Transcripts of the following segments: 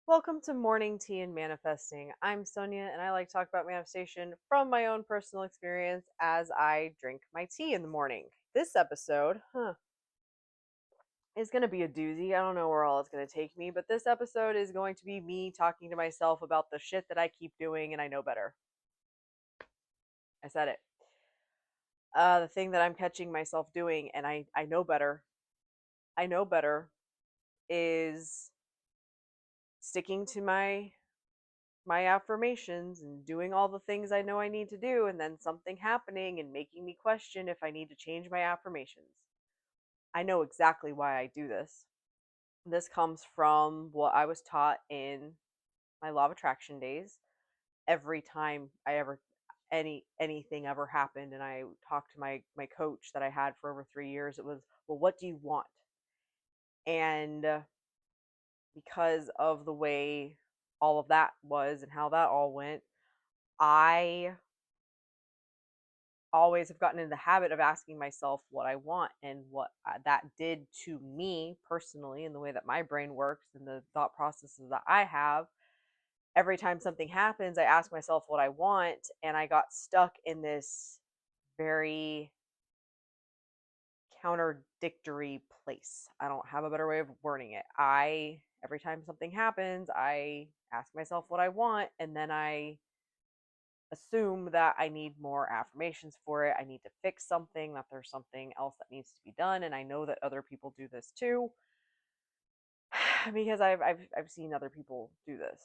Welcome to Morning Tea and Manifesting. I'm Sonia, and I like to talk about manifestation from my own personal experience as I drink my tea in the morning. This episode, is going to be a doozy. I don't know where all it's going to take me, but this episode is going to be me talking to myself about the shit that I keep doing and I know better. I said it. The thing that I'm catching myself doing and I know better. I know better is sticking to my affirmations and doing all the things I know I need to do, and then something happening and making me question if I need to change my affirmations. I know exactly why I do this. This comes from what I was taught in my law of attraction days. Every time I ever anything ever happened and I talked to my coach that I had for over 3 years, it was, "Well, what do you want?" And because of the way all of that was and how that all went, I always have gotten in the habit of asking myself what I want and what that did to me personally and the way that my brain works and the thought processes that I have. Every time something happens, I ask myself what I want, and I got stuck in this very contradictory place. I don't have a better way of wording it. Every time something happens, I ask myself what I want, and then I assume that I need more affirmations for it. I need to fix something, that there's something else that needs to be done. And I know that other people do this too because I've seen other people do this.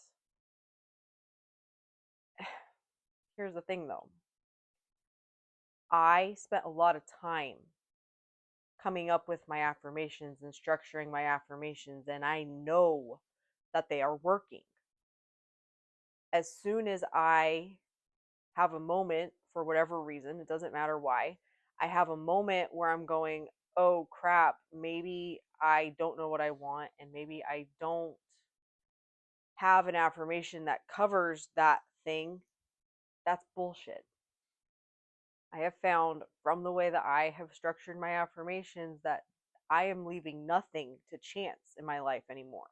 Here's the thing though, I spent a lot of time coming up with my affirmations and structuring my affirmations, and I know that they are working. As soon as I have a moment, for whatever reason, it doesn't matter why, I have a moment where I'm going, oh crap, maybe I don't know what I want, and maybe I don't have an affirmation that covers that thing. That's bullshit. I have found from the way that I have structured my affirmations that I am leaving nothing to chance in my life anymore.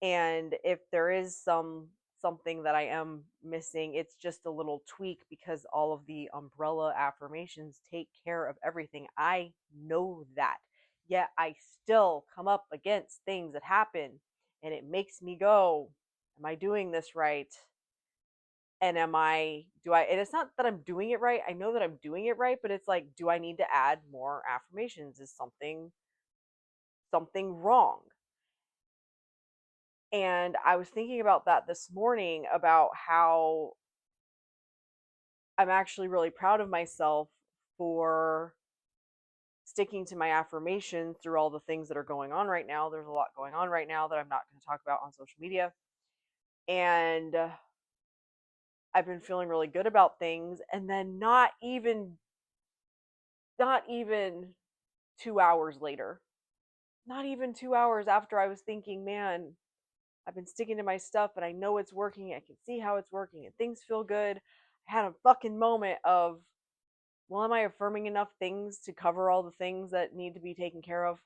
And if there is something that I am missing, it's just a little tweak because all of the umbrella affirmations take care of everything. I know that. Yet I still come up against things that happen and it makes me go, am I doing this right? And and it's not that I'm doing it right. I know that I'm doing it right, but it's like, do I need to add more affirmations? Is something wrong? And I was thinking about that this morning about how I'm actually really proud of myself for sticking to my affirmations through all the things that are going on right now. There's a lot going on right now that I'm not going to talk about on social media. And I've been feeling really good about things, and then not even 2 hours later, not even 2 hours after I was thinking, man, I've been sticking to my stuff and I know it's working. I can see how it's working and things feel good. I had a fucking moment of, well, am I affirming enough things to cover all the things that need to be taken care of?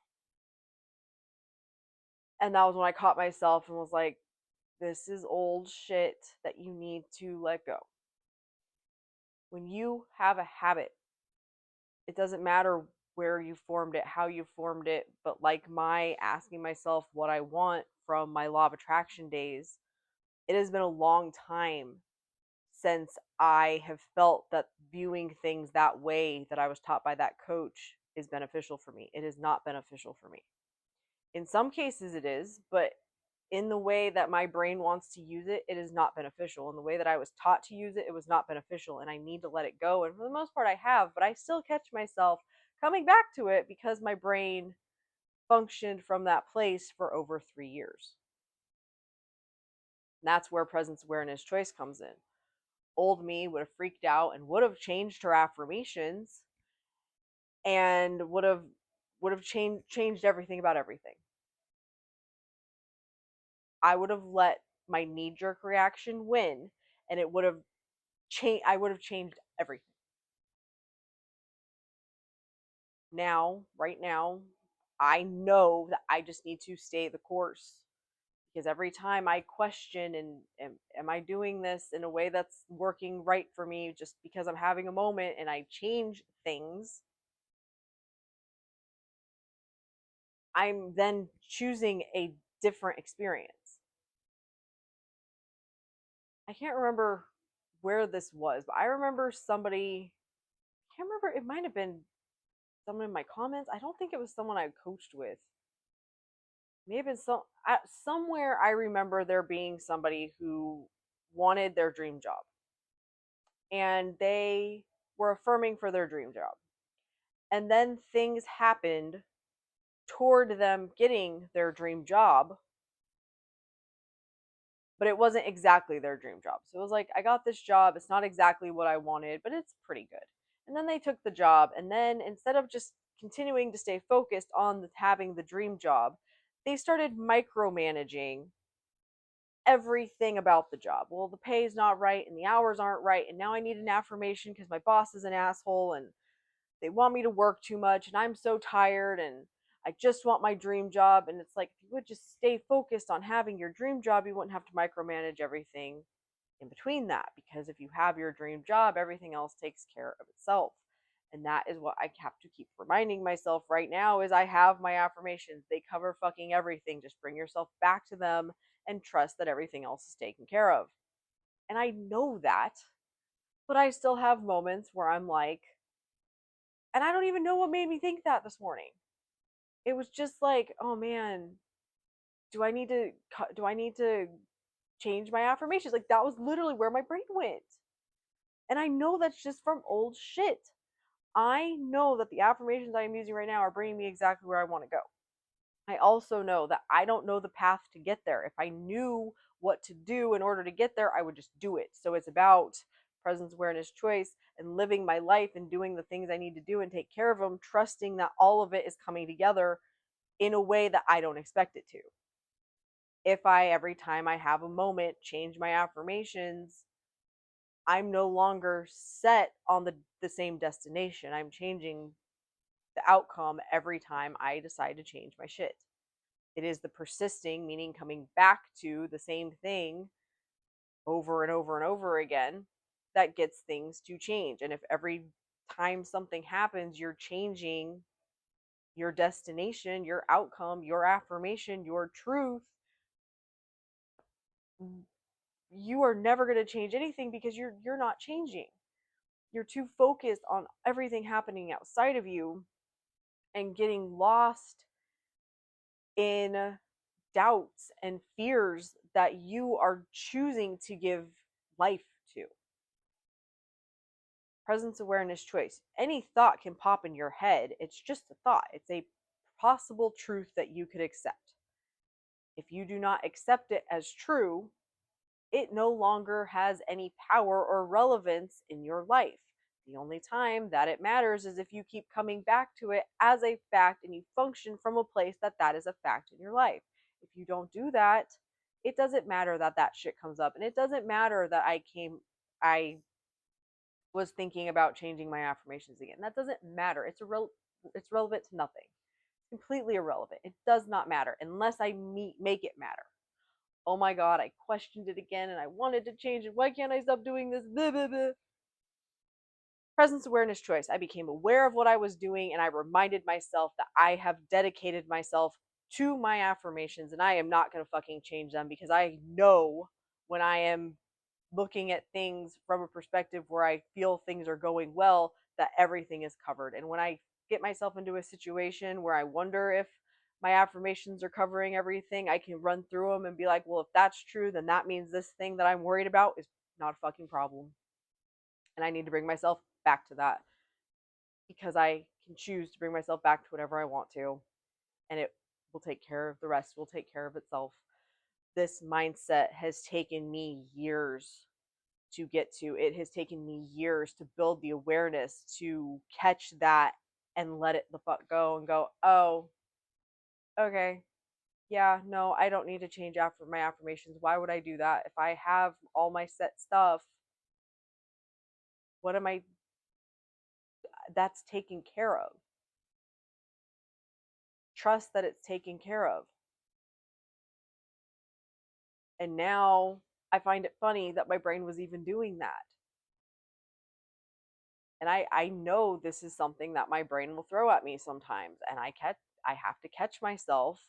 And that was when I caught myself and was like, this is old shit that you need to let go. When you have a habit, it doesn't matter where you formed it, how you formed it, but like my asking myself what I want from my law of attraction days, it has been a long time since I have felt that viewing things that way that I was taught by that coach is beneficial for me. It is not beneficial for me. In some cases, it is, but in the way that my brain wants to use it, it is not beneficial. In the way that I was taught to use it, it was not beneficial, and I need to let it go. And for the most part, I have, but I still catch myself coming back to it because my brain functioned from that place for over 3 years. And that's where presence awareness choice comes in. Old me would have freaked out and would have changed her affirmations and would have changed everything about everything. I would have let my knee jerk reaction win, and it would have changed. I would have changed everything. Now, right now, I know that I just need to stay the course Because every time I question and am I doing this in a way that's working right for me just because I'm having a moment and I change things, I'm then choosing a different experience. I can't remember where this was, but I remember somebody, I can't remember, it might have been someone in my comments. I don't think it was someone I coached with. Maybe it's somewhere I remember there being somebody who wanted their dream job and they were affirming for their dream job. And then things happened toward them getting their dream job, but it wasn't exactly their dream job. So it was like, I got this job. It's not exactly what I wanted, but it's pretty good. And then they took the job. And then instead of just continuing to stay focused on having the dream job, they started micromanaging everything about the job. Well, the pay is not right and the hours aren't right. And now I need an affirmation because my boss is an asshole and they want me to work too much and I'm so tired and I just want my dream job. And it's like, if you would just stay focused on having your dream job, you wouldn't have to micromanage everything in between that. Because if you have your dream job, everything else takes care of itself. And that is what I have to keep reminding myself right now is I have my affirmations. They cover fucking everything. Just bring yourself back to them and trust that everything else is taken care of. And I know that, but I still have moments where I'm like, and I don't even know what made me think that this morning. It was just like, oh man, do I need to change my affirmations? Like that was literally where my brain went. And I know that's just from old shit. I know that the affirmations I am using right now are bringing me exactly where I want to go. I also know that I don't know the path to get there. If I knew what to do in order to get there, I would just do it. So it's about presence, awareness, choice, and living my life and doing the things I need to do and take care of them, trusting that all of it is coming together in a way that I don't expect it to. If I, every time I have a moment, change my affirmations, I'm no longer set on the same destination. I'm changing the outcome every time I decide to change my shit. It is the persisting, meaning coming back to the same thing over and over and over again, that gets things to change. And if every time something happens, you're changing your destination, your outcome, your affirmation, your truth, you are never going to change anything because you're not changing. You're too focused on everything happening outside of you and getting lost in doubts and fears that you are choosing to give life to. Presence, awareness, choice. Any thought can pop in your head. It's just a thought, it's a possible truth that you could accept. If you do not accept it as true, it no longer has any power or relevance in your life. The only time that it matters is if you keep coming back to it as a fact and you function from a place that that is a fact in your life. If you don't do that, it doesn't matter that that shit comes up. And it doesn't matter that I was thinking about changing my affirmations again. That doesn't matter. It's relevant to nothing. It's completely irrelevant. It does not matter unless I make it matter. Oh my god, I questioned it again and I wanted to change it. Why can't I stop doing this? Blah, blah, blah. Presence, awareness, choice. I became aware of what I was doing and I reminded myself that I have dedicated myself to my affirmations and I am not going to fucking change them because I know when I am looking at things from a perspective where I feel things are going well, that everything is covered. And when I get myself into a situation where I wonder if my affirmations are covering everything, I can run through them and be like, well, if that's true, then that means this thing that I'm worried about is not a fucking problem. And I need to bring myself back to that because I can choose to bring myself back to whatever I want to. And it will take care of the rest, will take care of itself. This mindset has taken me years to get to. It has taken me years to build the awareness to catch that and let it the fuck go and go, oh, okay. Yeah, no, I don't need to change after my affirmations. Why would I do that? If I have all my set stuff, what am I that's taken care of? Trust that it's taken care of. And now I find it funny that my brain was even doing that. And I know this is something that my brain will throw at me sometimes, and I have to catch myself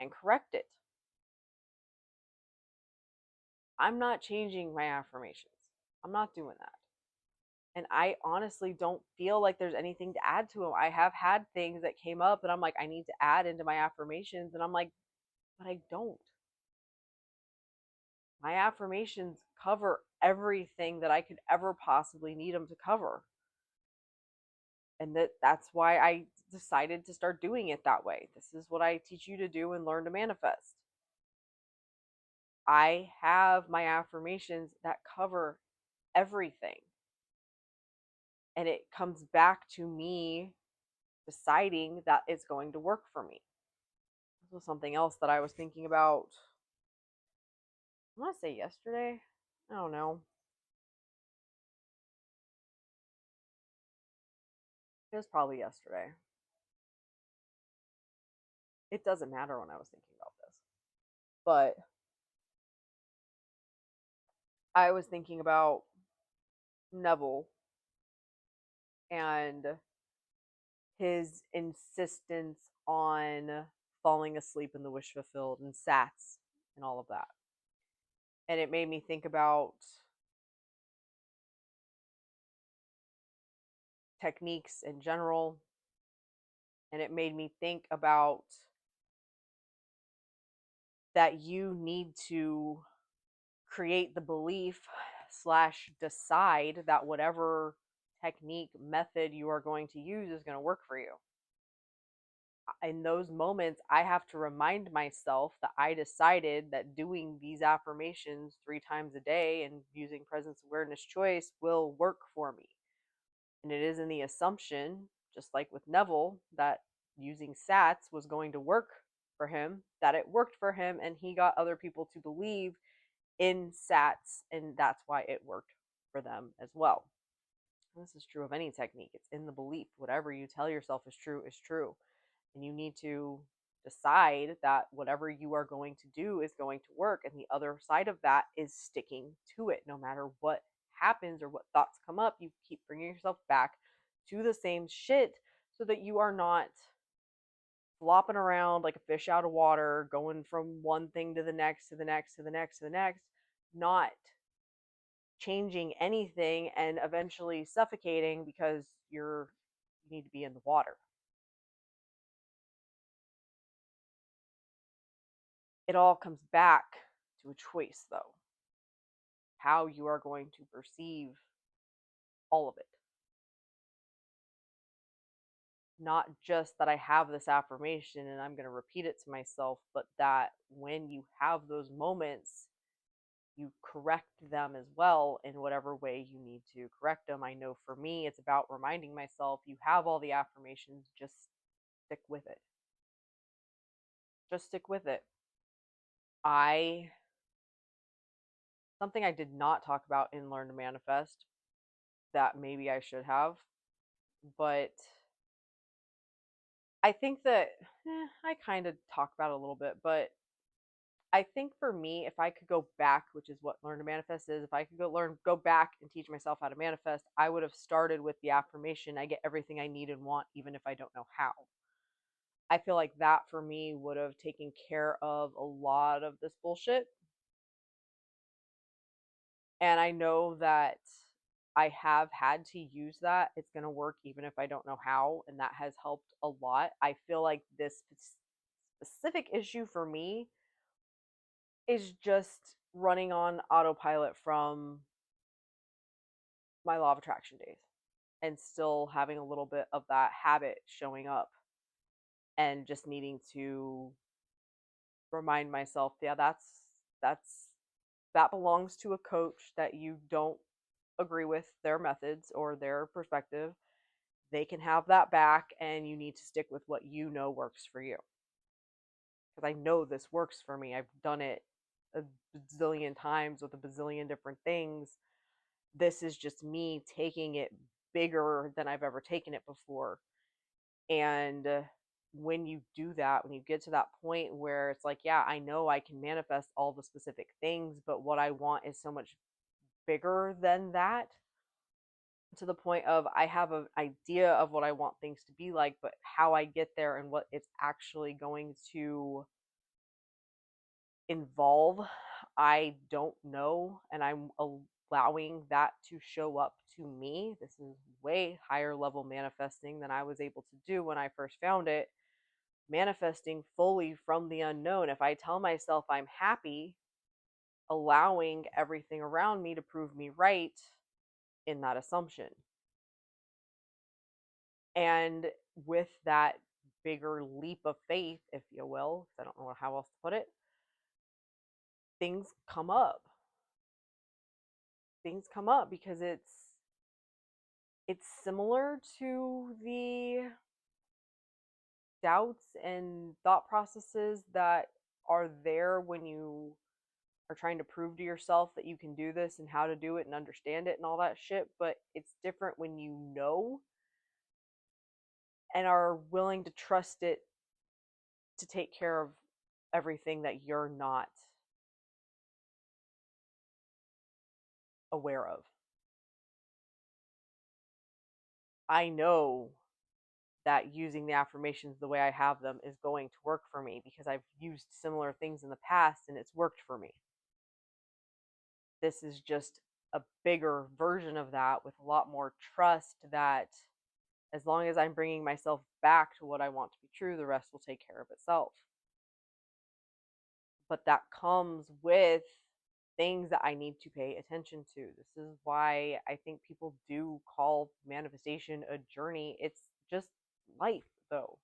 and correct it. I'm not changing my affirmations. I'm not doing that. And I honestly don't feel like there's anything to add to them. I have had things that came up and I'm like, I need to add into my affirmations. And I'm like, but I don't. My affirmations cover everything that I could ever possibly need them to cover. And that's why I decided to start doing it that way. This is what I teach you to do and learn to manifest. I have my affirmations that cover everything. And it comes back to me deciding that it's going to work for me. This was something else that I was thinking about. I want to say yesterday. I don't know. It was probably yesterday. It doesn't matter when I was thinking about this. But I was thinking about Neville and his insistence on falling asleep in the wish fulfilled and SATs and all of that. And it made me think about techniques in general. And it made me think about that you need to create the belief slash decide that whatever technique method you are going to use is going to work for you. In those moments, I have to remind myself that I decided that doing these affirmations 3 times a day and using presence awareness choice will work for me. And it is in the assumption, just like with Neville, that using SATs was going to work for him, that it worked for him, and he got other people to believe in SATs, and that's why it worked for them as well. And this is true of any technique. It's in the belief. Whatever you tell yourself is true is true. And you need to decide that whatever you are going to do is going to work. And the other side of that is sticking to it. No matter what happens or what thoughts come up, you keep bringing yourself back to the same shit so that you are not flopping around like a fish out of water, going from one thing to the next, to the next, to the next, to the next, not changing anything and eventually suffocating because you need to be in the water. It all comes back to a choice, though, how you are going to perceive all of it. Not just that I have this affirmation and I'm going to repeat it to myself, but that when you have those moments, you correct them as well in whatever way you need to correct them. I know for me, it's about reminding myself you have all the affirmations, just stick with it. Just stick with it. I Something I did not talk about in Learn to Manifest that maybe I should have, but I think that I kind of talk about it a little bit, but I think for me, if I could go back, which is what Learn to Manifest is, if I could go back and teach myself how to manifest, I would have started with the affirmation, I get everything I need and want, even if I don't know how. I feel like that for me would have taken care of a lot of this bullshit. And I know that I have had to use that. It's going to work even if I don't know how. And that has helped a lot. I feel like this specific issue for me is just running on autopilot from my law of attraction days and still having a little bit of that habit showing up and just needing to remind myself, yeah, that's that belongs to a coach that you don't agree with their methods or their perspective. They can have that back, and you need to stick with what you know works for you. Because I know this works for me. I've done it a bazillion times with a bazillion different things. This is just me taking it bigger than I've ever taken it before. And when you do that, when you get to that point where it's like, yeah, I know I can manifest all the specific things, but what I want is so much bigger than that, to the point of I have an idea of what I want things to be like, but how I get there and what it's actually going to involve, I don't know. And I'm allowing that to show up to me. This is way higher level manifesting than I was able to do when I first found it. Manifesting fully from the unknown. If I tell myself I'm happy, allowing everything around me to prove me right in that assumption. And with that bigger leap of faith, if you will, because I don't know how else to put it, things come up. Things come up because it's similar to the doubts and thought processes that are there when you are trying to prove to yourself that you can do this and how to do it and understand it and all that shit, but it's different when you know and are willing to trust it to take care of everything that you're not aware of. I know that using the affirmations the way I have them is going to work for me because I've used similar things in the past and it's worked for me. This is just a bigger version of that with a lot more trust that as long as I'm bringing myself back to what I want to be true, the rest will take care of itself. But that comes with things that I need to pay attention to. This is why I think people do call manifestation a journey. It's just life, though.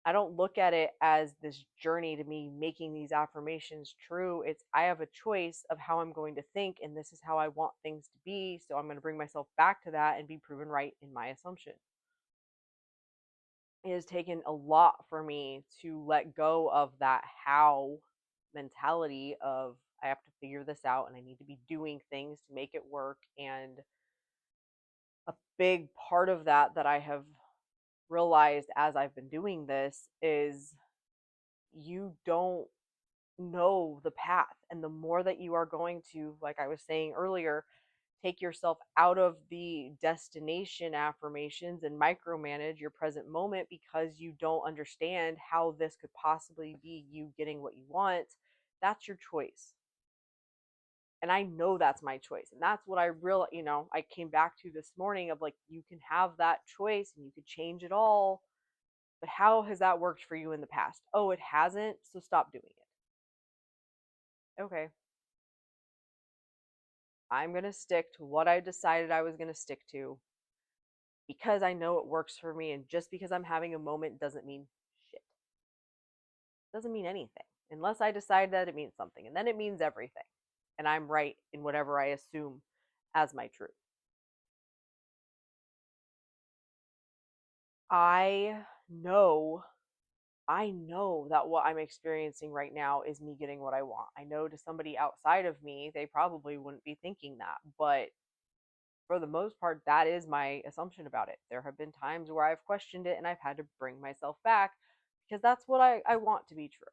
I don't look at it as this journey to me making these affirmations true. It's I have a choice of how I'm going to think, and this is how I want things to be. So I'm going to bring myself back to that and be proven right in my assumption. It has taken a lot for me to let go of that how mentality of I have to figure this out and I need to be doing things to make it work. And a big part of that I have realized as I've been doing this is you don't know the path. And the more that you are going to, like I was saying earlier, take yourself out of the destination affirmations and micromanage your present moment because you don't understand how this could possibly be you getting what you want, that's your choice. And I know that's my choice. And that's what I real, I came back to this morning of like, you can have that choice and you could change it all. But how has that worked for you in the past? Oh, it hasn't. So stop doing it. Okay. I'm going to stick to what I decided I was going to stick to because I know it works for me. And just because I'm having a moment doesn't mean shit. Doesn't mean anything. Unless I decide that it means something. And then it means everything. And I'm right in whatever I assume as my truth. I know I know that what I'm experiencing right now is me getting what I want. I know to somebody outside of me, they probably wouldn't be thinking that, but for the most part, that is my assumption about it. There have been times where I've questioned it and I've had to bring myself back because that's what I want to be true.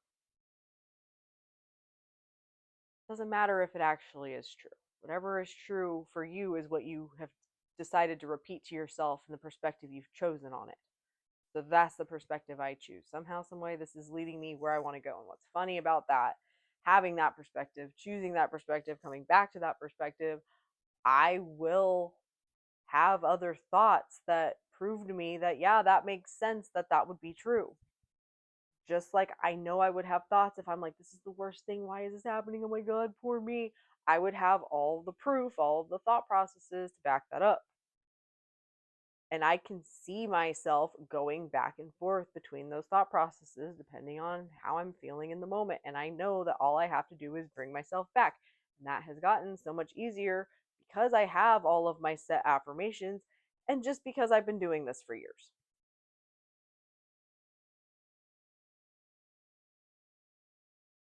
It doesn't matter if it actually is true. Whatever is true for you is what you have decided to repeat to yourself and the perspective you've chosen on it. So that's the perspective I choose. Somehow, some way, this is leading me where I want to go. And what's funny about that, having that perspective, choosing that perspective, coming back to that perspective, I will have other thoughts that prove to me that, yeah, that makes sense that that would be true. Just like I know I would have thoughts if I'm like, this is the worst thing. Why is this happening? Oh my God, poor me. I would have all the proof, all the thought processes to back that up. And I can see myself going back and forth between those thought processes depending on how I'm feeling in the moment. And I know that all I have to do is bring myself back. And that has gotten so much easier because I have all of my set affirmations and just because I've been doing this for years.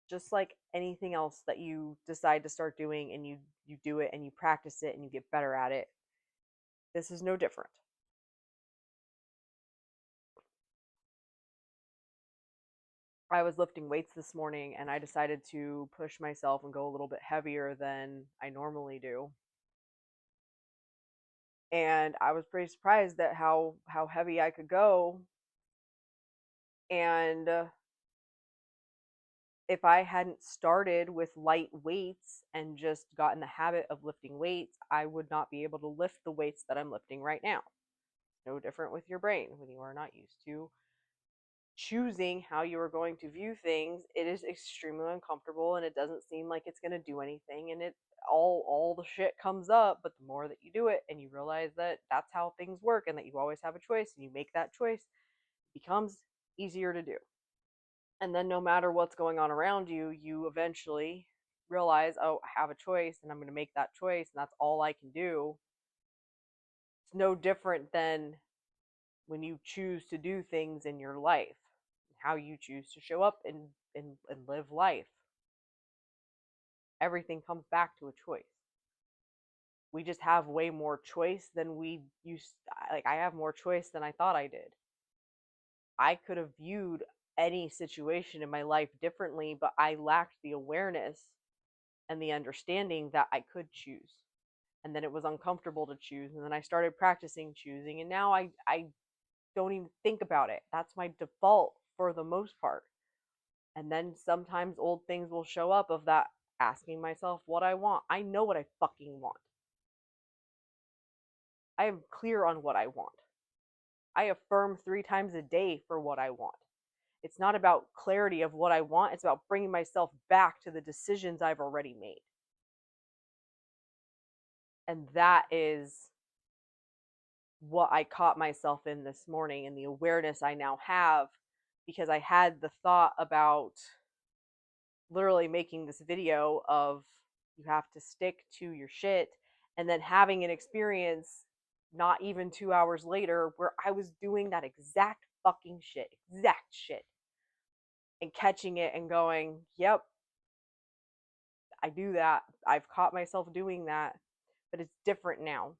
Just like anything else that you decide to start doing and you do it and you practice it and you get better at it. This is no different. I was lifting weights this morning and I decided to push myself and go a little bit heavier than I normally do. And I was pretty surprised at how heavy I could go. And if I hadn't started with light weights and just got in the habit of lifting weights, I would not be able to lift the weights that I'm lifting right now. No different with your brain. When you are not used to choosing how you are going to view things, it is extremely uncomfortable and it doesn't seem like it's going to do anything, and it all the shit comes up. But the more that you do it and you realize that that's how things work and that you always have a choice and you make that choice, it becomes easier to do. And then no matter what's going on around you, you eventually realize, oh, I have a choice and I'm going to make that choice and that's all I can do. It's no different than when you choose to do things in your life, how you choose to show up and live life. Everything comes back to a choice. We just have way more choice than we used. Like, I have more choice than I thought I did. I could have viewed any situation in my life differently, but I lacked the awareness and the understanding that I could choose. And then it was uncomfortable to choose. And then I started practicing choosing. And now I don't even think about it. That's my default for the most part. And then sometimes old things will show up of that, asking myself what I want. I know what I fucking want. I am clear on what I want. I affirm 3 times a day for what I want. It's not about clarity of what I want, it's about bringing myself back to the decisions I've already made. And that is what I caught myself in this morning, and the awareness I now have, because I had the thought about literally making this video of you have to stick to your shit, and then having an experience not even 2 hours later where I was doing that exact shit, and catching it and going, yep, I do that. I've caught myself doing that, but it's different now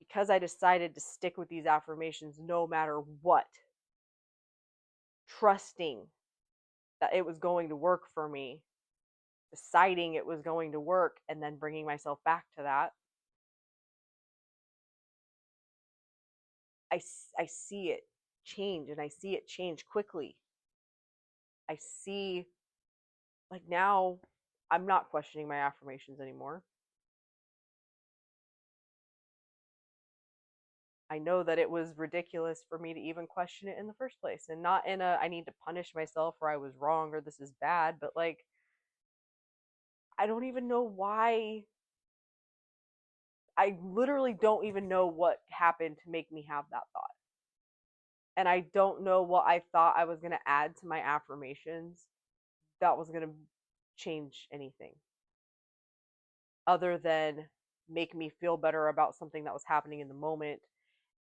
because I decided to stick with these affirmations no matter what, trusting that it was going to work for me, deciding it was going to work, and then bringing myself back to that. I see it change, and I see it change quickly. I see, like, now I'm not questioning my affirmations anymore. I know that it was ridiculous for me to even question it in the first place, and not in a I need to punish myself or I was wrong or this is bad, but like, I don't even know why. I literally don't even know what happened to make me have that thought. And I don't know what I thought I was going to add to my affirmations that was going to change anything other than make me feel better about something that was happening in the moment.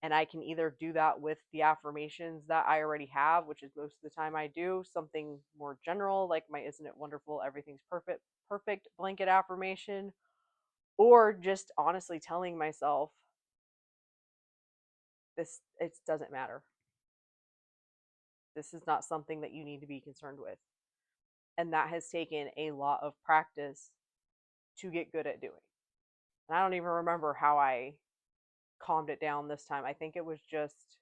And I can either do that with the affirmations that I already have, which is most of the time I do, something more general like my isn't it wonderful, everything's perfect blanket affirmation, or just honestly telling myself this, it doesn't matter. This is not something that you need to be concerned with. And that has taken a lot of practice to get good at doing. And I don't even remember how I calmed it down this time. I think it was just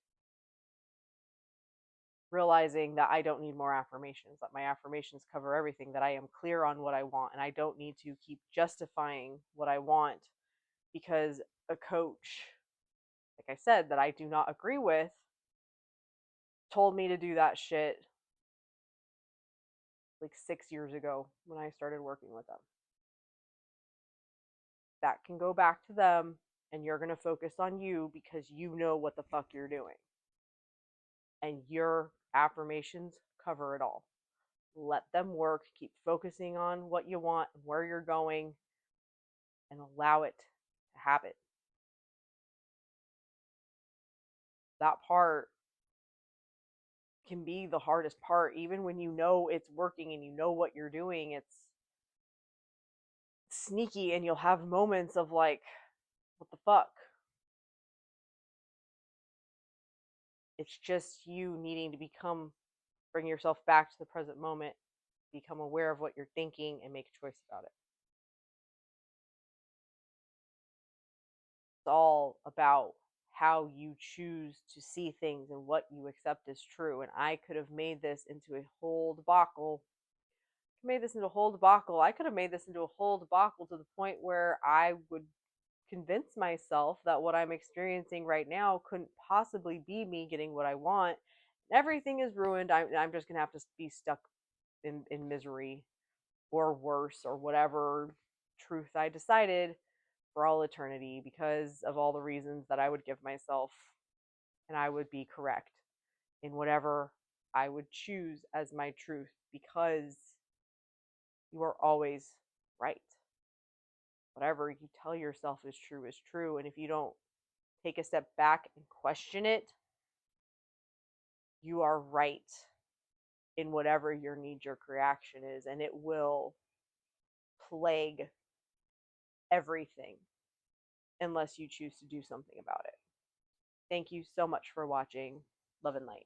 realizing that I don't need more affirmations, that my affirmations cover everything, that I am clear on what I want, and I don't need to keep justifying what I want because a coach, like I said, that I do not agree with, told me to do that shit like 6 years ago when I started working with them. That can go back to them, and you're going to focus on you because you know what the fuck you're doing. And your affirmations cover it all. Let them work. Keep focusing on what you want, where you're going, and allow it to happen. That part can be the hardest part, even when you know it's working and you know what you're doing. It's sneaky, and you'll have moments of like, what the fuck? It's just you needing to become Bring yourself back to the present moment, become aware of what you're thinking, and make a choice about it. It's all about how you choose to see things and what you accept as true. And I could have made this into a whole debacle. I could have made this into a whole debacle to the point where I would convince myself that what I'm experiencing right now couldn't possibly be me getting what I want. Everything is ruined. I'm just going to have to be stuck in misery or worse or whatever truth I decided for all eternity because of all the reasons that I would give myself, and I would be correct in whatever I would choose as my truth because you are always right. Whatever you tell yourself is true. And if you don't take a step back and question it, you are right in whatever your knee jerk reaction is, and it will plague everything unless you choose to do something about it. Thank you so much for watching. Love and light.